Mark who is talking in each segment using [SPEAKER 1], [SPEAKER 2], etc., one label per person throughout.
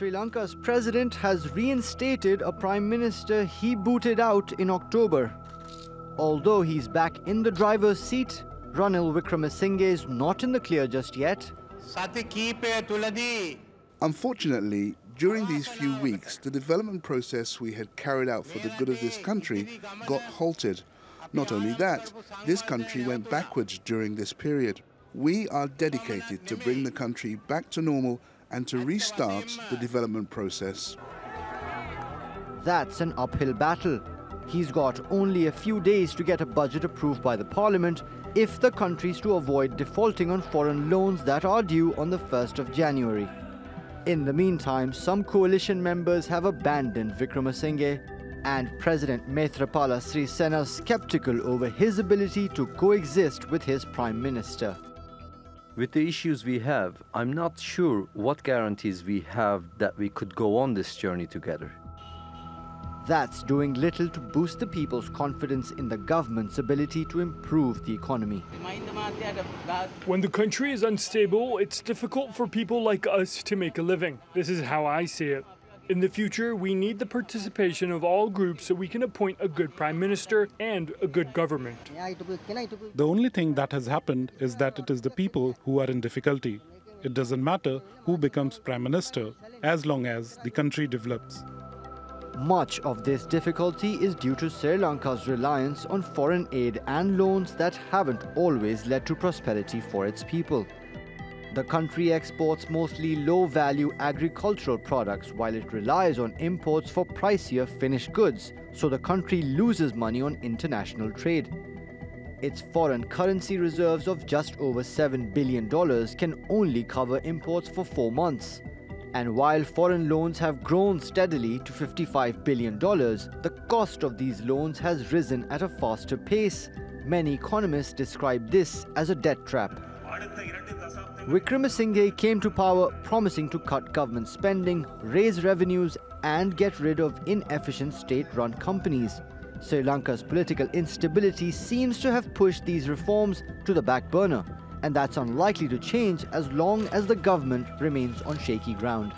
[SPEAKER 1] Sri Lanka's president has reinstated a prime minister he booted out in October. Although he's back in the driver's seat, Ranil Wickremesinghe is not in the clear just yet.
[SPEAKER 2] Unfortunately, during these few weeks, the development process we had carried out for the good of this country got halted. Not only that, this country went backwards during this period. We are dedicated to bring the country back to normal and to restart the development process.
[SPEAKER 1] That's an uphill battle. He's got only a few days to get a budget approved by the parliament if the country's to avoid defaulting on foreign loans that are due on the 1st of January. In the meantime, some coalition members have abandoned Wickremesinghe, and President Maithripala Sirisena is skeptical over his ability to coexist with his prime minister.
[SPEAKER 3] With the issues we have, I'm not sure what guarantees we have that we could go on this journey together.
[SPEAKER 1] That's doing little to boost the people's confidence in the government's ability to improve the economy.
[SPEAKER 4] When the country is unstable, it's difficult for people like us to make a living. This is how I see it. In the future, we need the participation of all groups so we can appoint a good prime minister and a good government.
[SPEAKER 5] The only thing that has happened is that it is the people who are in difficulty. It doesn't matter who becomes prime minister as long as the country develops.
[SPEAKER 1] Much of this difficulty is due to Sri Lanka's reliance on foreign aid and loans that haven't always led to prosperity for its people. The country exports mostly low-value agricultural products while it relies on imports for pricier finished goods, so the country loses money on international trade. Its foreign currency reserves of just over $7 billion can only cover imports for 4 months. And while foreign loans have grown steadily to $55 billion, the cost of these loans has risen at a faster pace. Many economists describe this as a debt trap. Wickremesinghe came to power promising to cut government spending, raise revenues, and get rid of inefficient state-run companies. Sri Lanka's political instability seems to have pushed these reforms to the back burner, and that's unlikely to change as long as the government remains on shaky ground.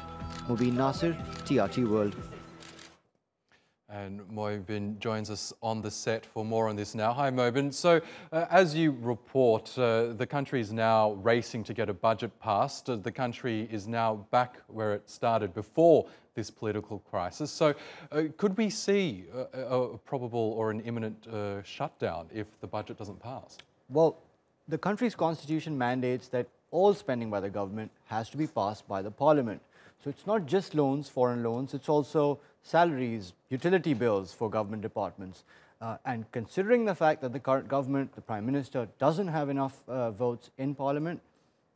[SPEAKER 1] Mobin Nasir, TRT World.
[SPEAKER 6] And Mobin joins us on the set for more on this now. Hi Mobin. So as you report, the country is now racing to get a budget passed. The country is now back where it started before this political crisis. So could we see a probable or an imminent shutdown if the budget doesn't pass?
[SPEAKER 1] Well, the country's constitution mandates that all spending by the government has to be passed by the parliament. So it's not just loans, foreign loans, it's also salaries, utility bills for government departments. And considering the fact that the current government, the Prime Minister, doesn't have enough votes in Parliament,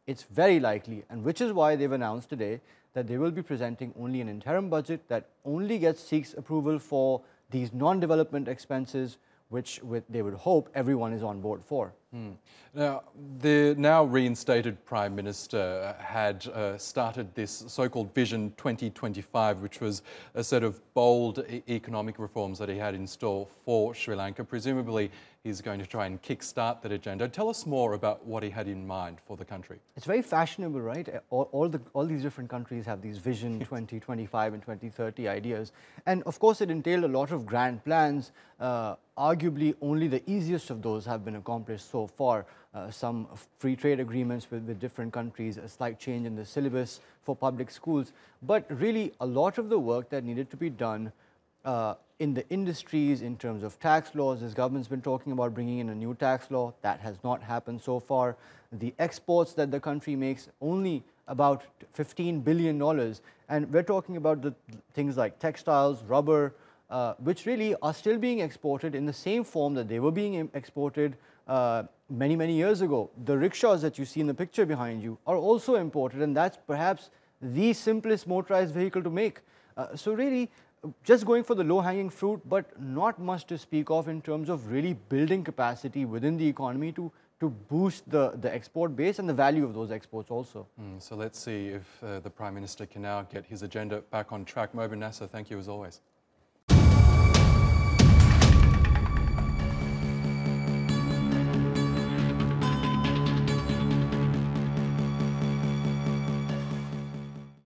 [SPEAKER 1] it's very likely, and which is why they've announced today that they will be presenting only an interim budget that only seeks approval for these non-development expenses, which they would hope everyone is on board for.
[SPEAKER 6] Now, the now reinstated Prime Minister had started this so-called Vision 2025, which was a set of bold economic reforms that he had in store for Sri Lanka. Presumably, he's going to try and kickstart that agenda. Tell us more about what he had in mind for the country.
[SPEAKER 1] It's very fashionable, right? All these different countries have these Vision 2025 and 2030 ideas. And of course, it entailed a lot of grand plans. Arguably, only the easiest of those have been accomplished so far. Some free trade agreements with different countries, a slight change in the syllabus for public schools. But really, a lot of the work that needed to be done in the industries, in terms of tax laws, this government's been talking about bringing in a new tax law. That has not happened so far. The exports that the country makes, only about $15 billion. And we're talking about the things like textiles, rubber, which really are still being exported in the same form that they were being exported many, many years ago. The rickshaws that you see in the picture behind you are also imported, and that's perhaps the simplest motorized vehicle to make. So really, just going for the low-hanging fruit, but not much to speak of in terms of really building capacity within the economy to boost the export base and the value of those exports also.
[SPEAKER 6] So let's see if the Prime Minister can now get his agenda back on track. Mobin Nasir, thank you as always.